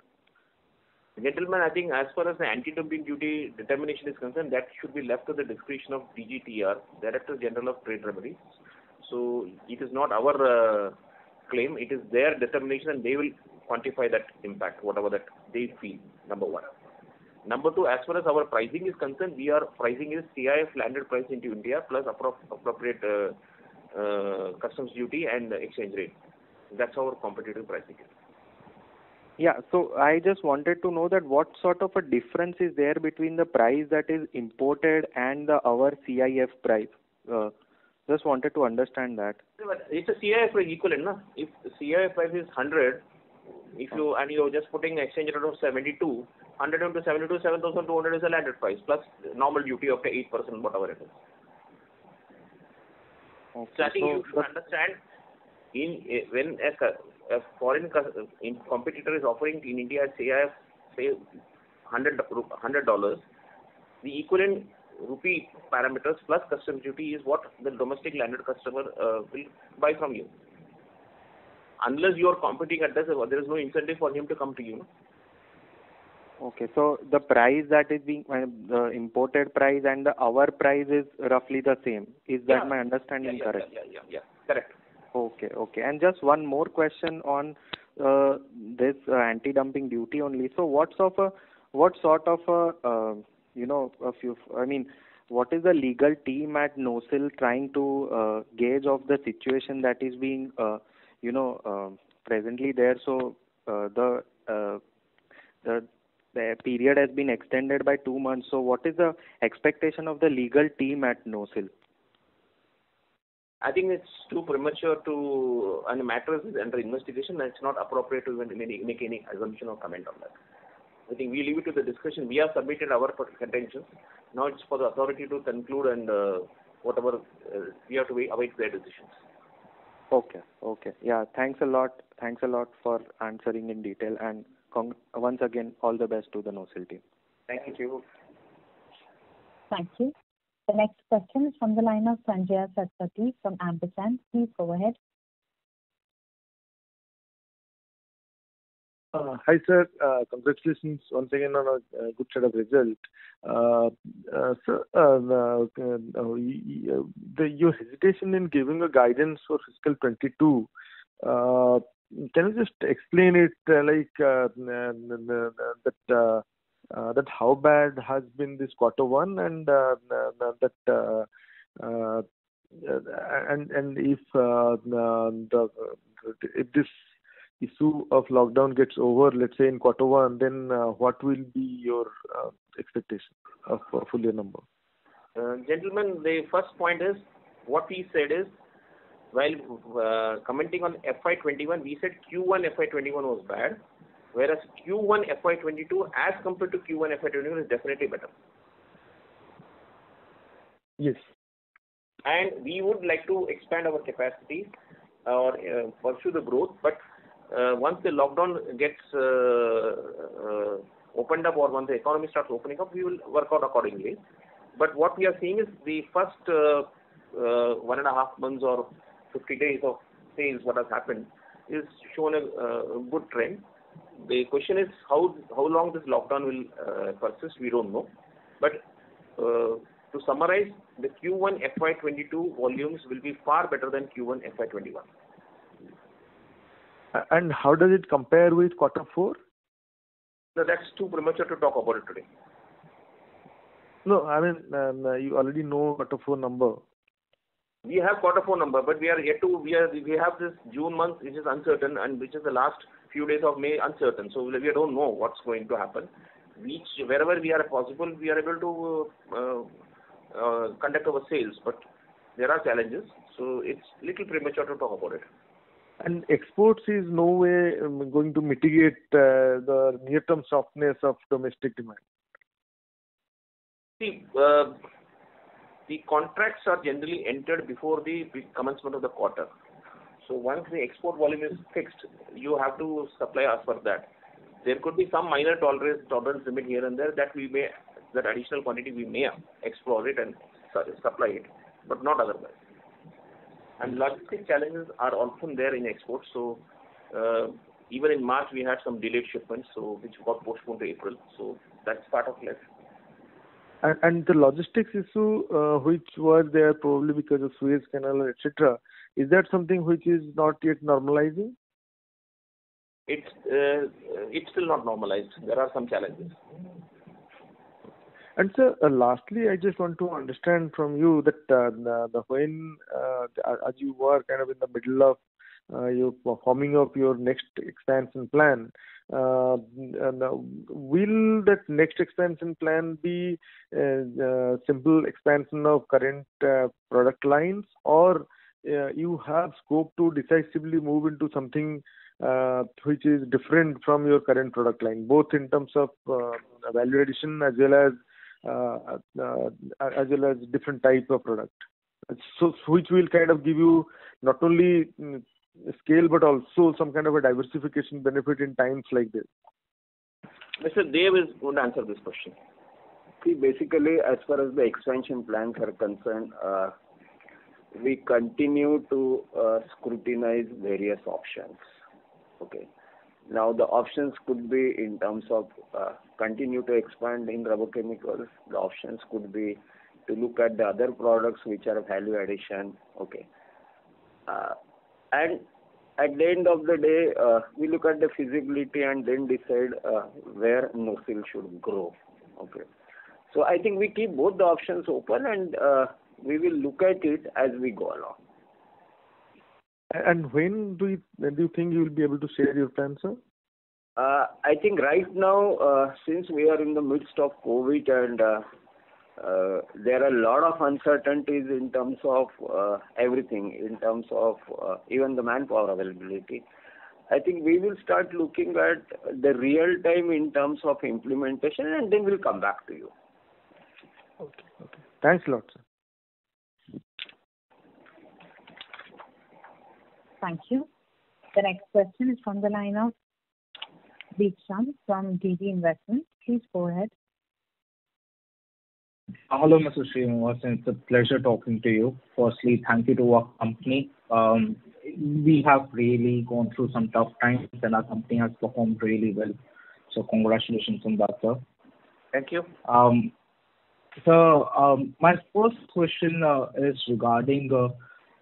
Gentlemen, I think as far as the anti-dumping duty determination is concerned, that should be left to the discretion of DGTR, Director General of Trade Remedies. So it is not our claim, it is their determination, and they will quantify that impact, whatever that they feel, number one. Number two, as far as our pricing is concerned, pricing is CIF landed price into India plus appropriate customs duty and exchange rate. That's our competitive pricing. Yeah, so I just wanted to know that what sort of a difference is there between the price that is imported and our CIF price. Just wanted to understand that. It's a CIF price equivalent, na? If CIF price is 100, and you're just putting exchange rate of 72, 100 into 72, 7,200 is a landed price plus normal duty of 8%, whatever it is. Okay, so I think you should understand when a foreign competitor is offering in India CIF, say $100, the equivalent rupee parameters plus customs duty is what the domestic landed customer will buy from you. Unless you are competing at this, there is no incentive for him to come to you. Okay, so the price that is being, the imported price and our price is roughly the same. Is that my understanding correct? Yeah, correct. Okay. And just one more question on this anti-dumping duty only. So what sort of what is the legal team at NOSIL trying to gauge of the situation that is being presently there? So the period has been extended by 2 months. So what is the expectation of the legal team at NOSIL? I think it's too premature and the matter is under investigation, and it's not appropriate to even make any assumption or comment on that. I think we leave it to the discussion. We have submitted our contentions. Now it's for the authority to conclude, and whatever we have to await their decisions. Okay. Yeah, thanks a lot for answering in detail, and once again, all the best to the NOSIL team. Thank you. Thank you. The next question is from the line of Sanjaya Satpathy from Ampersand. Please go ahead. Hi, sir. Congratulations once again on a good set of results. Sir, your hesitation in giving a guidance for fiscal 22, can you just explain it that how bad has been this quarter one, and if this issue of lockdown gets over, let's say in quarter one, then what will be your expectation of a full year number? Gentlemen, the first point is, what we said is, while commenting on FY21, we said Q1 FY21 was bad, whereas Q1 FY22 as compared to Q1 FY21 is definitely better. Yes. And we would like to expand our capacity or pursue the growth, but once the lockdown gets opened up, or once the economy starts opening up, we will work out accordingly. But what we are seeing is the first 1.5 months or 50 days of sales, what has happened, is shown a good trend. The question is how long this lockdown will persist, we don't know. But to summarize, the Q1 FY22 volumes will be far better than Q1 FY21. And how does it compare with quarter 4? No, that's too premature to talk about it today. No, I mean, you already know quarter 4 number. We have quarter 4 number, but we have this June month, which is uncertain, and which is the last few days of May uncertain. So we don't know what's going to happen. Wherever we are possible, we are able to conduct our sales, but there are challenges. So it's little premature to talk about it. And exports is no way going to mitigate the near-term softness of domestic demand. See, the contracts are generally entered before the commencement of the quarter. So once the export volume is fixed, you have to supply as per that. There could be some minor tolerance limit here and there that additional quantity we may explore it and supply it, but not otherwise. And logistic challenges are often there in exports. So even in March we had some delayed shipments, which got postponed to April. So that's part of life. And the logistics issue, which was there probably because of Suez Canal, etc., is that something which is not yet normalizing? It's still not normalized. There are some challenges. And sir, lastly, I just want to understand from you that when as you were kind of in the middle of you forming up your next expansion plan, will that next expansion plan be simple expansion of current product lines, or you have scope to decisively move into something which is different from your current product line, both in terms of value addition as well as different type of product, so which will kind of give you not only scale but also some kind of a diversification benefit in times like this? Mr. Dev is going to answer this question. See, basically, as far as the expansion plans are concerned, we continue to scrutinize various options. Okay. Now, the options could be in terms of continue to expand in rubber chemicals. The options could be to look at the other products which are value addition. Okay. And at the end of the day, we look at the feasibility and then decide where NOSIL should grow. Okay. So I think we keep both the options open, and we will look at it as we go along. And when do you think you will be able to share your plans, sir? I think right now, since we are in the midst of COVID and there are a lot of uncertainties in terms of everything, in terms of even the manpower availability, I think we will start looking at the real time in terms of implementation, and then we'll come back to you. Okay. Thanks a lot, sir. Thank you. The next question is from the line of Deekshant from DD Investments. Please go ahead. Hello, Mr. Srinivasan. It's a pleasure talking to you. Firstly, thank you to our company. We have really gone through some tough times, and our company has performed really well. So congratulations on that, sir. Thank you. My first question is regarding the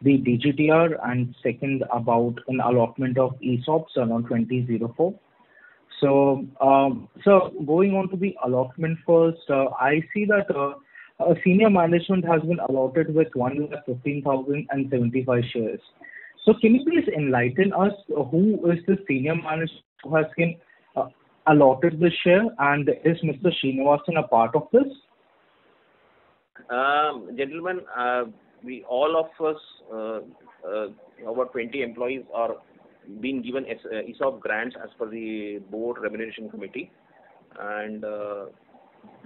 DGTR, and second about an allotment of ESOPs around 2004. So going on to the allotment first, I see that senior management has been allotted with 115,075 shares. So can you please enlighten us who is the senior manager who has been allotted the share, and is Mr. Srinivasan a part of this? Gentlemen, we all of us, over 20 employees, are being given ESOP grants as per the board remuneration committee, and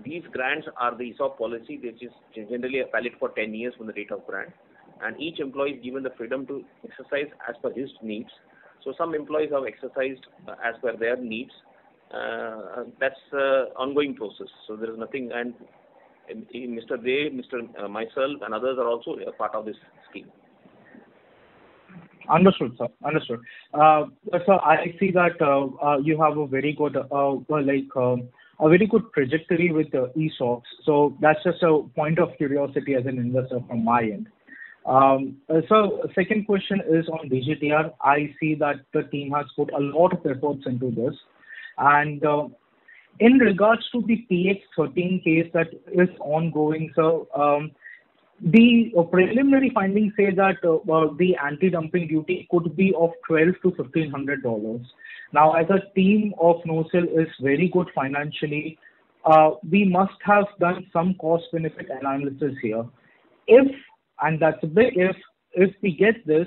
these grants are the ESOP policy, which is generally valid for 10 years from the date of grant, and each employee is given the freedom to exercise as per his needs. So some employees have exercised as per their needs. That's an ongoing process. So there is nothing, and Mr. Dev, myself, and others are also a part of this scheme. Understood, sir. Understood. So I see that you have a very good, a very good trajectory with the ESOPs. So that's just a point of curiosity as an investor from my end. So second question is on DGTR. I see that the team has put a lot of efforts into this, and in regards to the PX13 case that is ongoing, so the preliminary findings say that the anti-dumping duty could be of $1,200 to $1,500. Now, as a team of NOSIL is very good financially, we must have done some cost-benefit analysis here. If, and that's a big if we get this,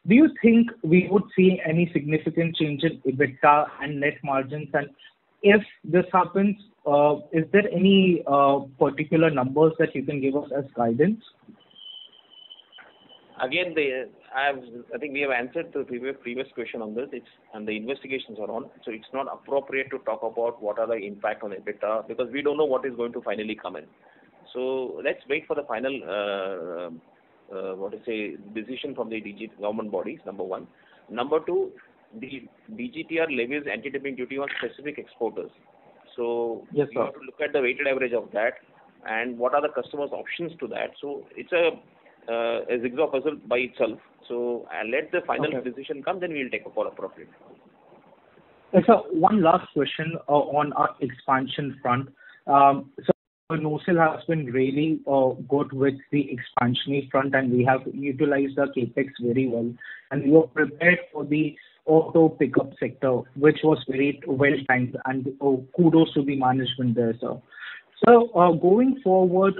do you think we would see any significant change in EBITDA and net margins? And if this happens, is there any particular numbers that you can give us as guidance? Again, I think we have answered the previous question on this. And the investigations are on, so it's not appropriate to talk about what are the impact on EBITDA because we don't know what is going to finally come in. So let's wait for the final decision from the government bodies. Number one. Number two, the DGTR levies anti-dumping duty on specific exporters. So Yes, you have to look at the weighted average of that and what are the customers' options to that. So it's a jigsaw puzzle by itself. So let the final decision come, then we'll take a call appropriately. So one last question on our expansion front. So NOSIL has been really good with the expansionary front, and we have utilized the capex very well, and we were prepared for the auto pickup sector, which was very well timed, and kudos to the management there, sir. So going forward,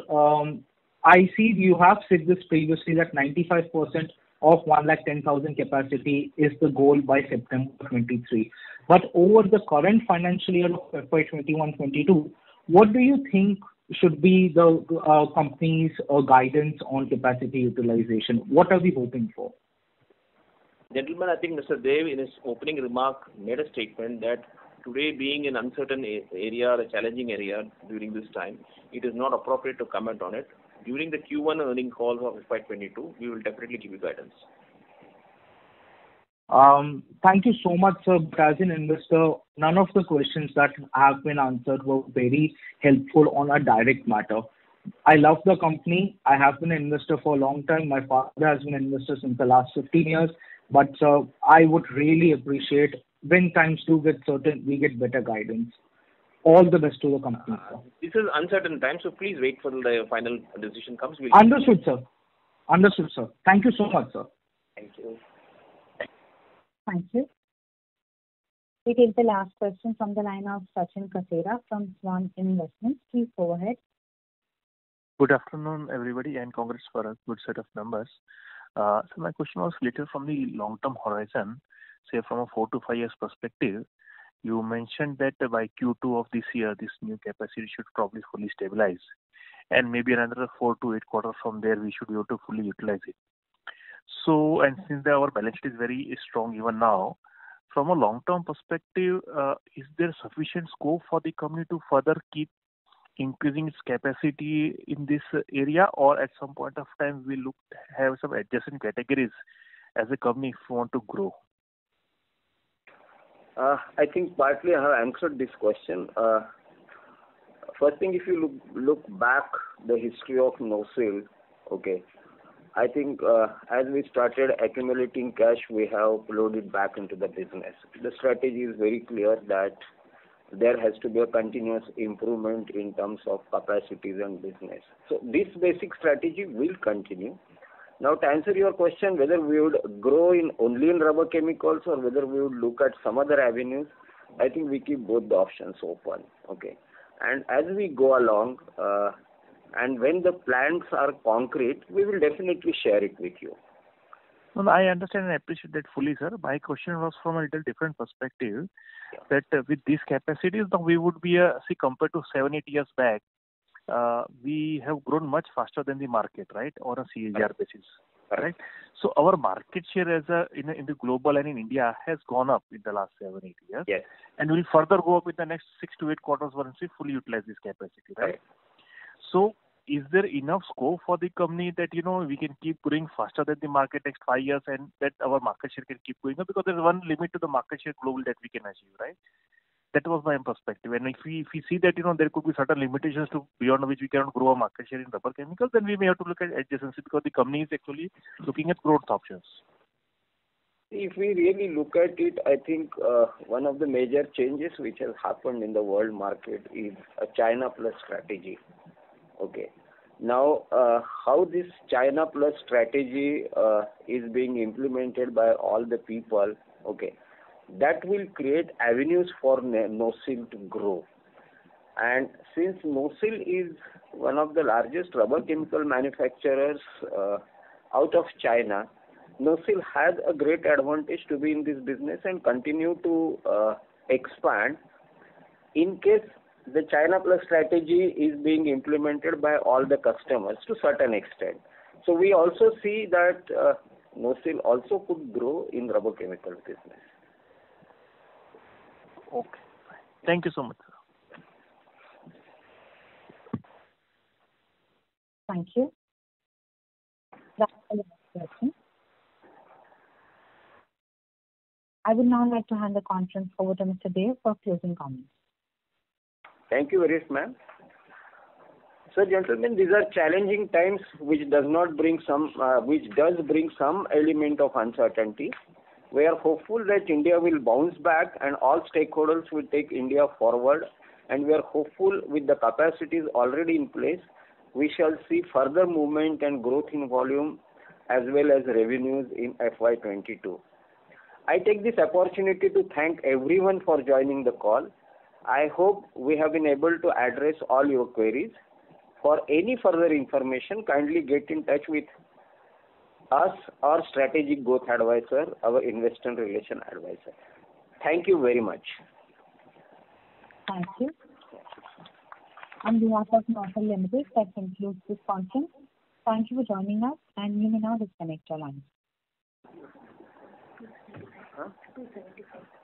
I see you have said this previously that 95% of 110,000 capacity is the goal by September 23. But over the current financial year of FY 21-22, what do you think should be the company's guidance on capacity utilization? What are we hoping for? Gentlemen, I think Mr. Dev in his opening remark made a statement that today being an uncertain area, a challenging area during this time, it is not appropriate to comment on it. During the Q1 earning calls of FY22, we will definitely give you guidance. Thank you so much, sir. As an investor, none of the questions that have been answered were very helpful on a direct matter. I love the company. I have been an investor for a long time. My father has been an investor since the last 15 years. But I would really appreciate when times do get certain, we get better guidance. All the best to the company, sir. This is uncertain time, so please wait for the final decision comes. Understood, sir. Understood, sir. Thank you so much, sir. Thank you. Thank you. We take the last question from the line of Sachin Kasera from Swan Investments. Please go ahead. Good afternoon, everybody, and congrats for a good set of numbers. So my question was related from the long-term horizon, say from a 4 to 5 years perspective. You mentioned that by Q2 of this year, this new capacity should probably fully stabilize, and maybe another 4 to 8 quarters from there, we should be able to fully utilize it. So, and since our balance sheet is very strong even now, from a long-term perspective, is there sufficient scope for the company to further keep increasing its capacity in this area, or at some point of time we have some adjacent categories as a company if we want to grow? I think partly I have answered this question. First thing, if you look back the history of NOSIL, okay, I think as we started accumulating cash, we have loaded back into the business. The strategy is very clear that there has to be a continuous improvement in terms of capacities and business. So this basic strategy will continue. Now, to answer your question, whether we would grow only in rubber chemicals or whether we would look at some other avenues, I think we keep both the options open. Okay, and as we go along, and when the plans are concrete, we will definitely share it with you. No, I understand and appreciate that fully, sir. My question was from a little different perspective. That with these capacities, now we would be, see, compared to 7-8 years back, we have grown much faster than the market, right, on a CAGR basis, right? So our market share as in the global and in India has gone up in the last 7-8 years, yes, and will further go up in the next 6 to 8 quarters once we fully utilize this capacity, right? So is there enough scope for the company that we can keep growing faster than the market next 5 years, and that our market share can keep going up? Because there's one limit to the market share global that we can achieve, right? That was my perspective. And if we see that there could be certain limitations to beyond which we cannot grow our market share in rubber chemicals, then we may have to look at adjacency, because the company is actually looking at growth options. If we really look at it, I think one of the major changes which has happened in the world market is a China Plus strategy. Okay. Now, how this China Plus strategy is being implemented by all the people, okay, that will create avenues for NOSIL to grow. And since NOSIL is one of the largest rubber chemical manufacturers out of China, NOSIL has a great advantage to be in this business and continue to expand in case the China Plus strategy is being implemented by all the customers to certain extent. So we also see that NOSIL also could grow in rubber chemicals business. Okay. Thank you so much, sir. Thank you. That's the last question. I would now like to hand the conference over to Mr. Dev for closing comments. Thank you very much, ma'am. So, gentlemen, these are challenging times which does bring some element of uncertainty. We are hopeful that India will bounce back and all stakeholders will take India forward, and we are hopeful with the capacities already in place, we shall see further movement and growth in volume as well as revenues in FY22. I take this opportunity to thank everyone for joining the call. I hope we have been able to address all your queries. For any further information, kindly get in touch with us or Strategic Growth Advisor, our Investor Relation Advisor. Thank you very much. Thank you. On behalf of NOSIL Limited, that concludes this conference. Thank you for joining us, and you may now disconnect your lines. 275.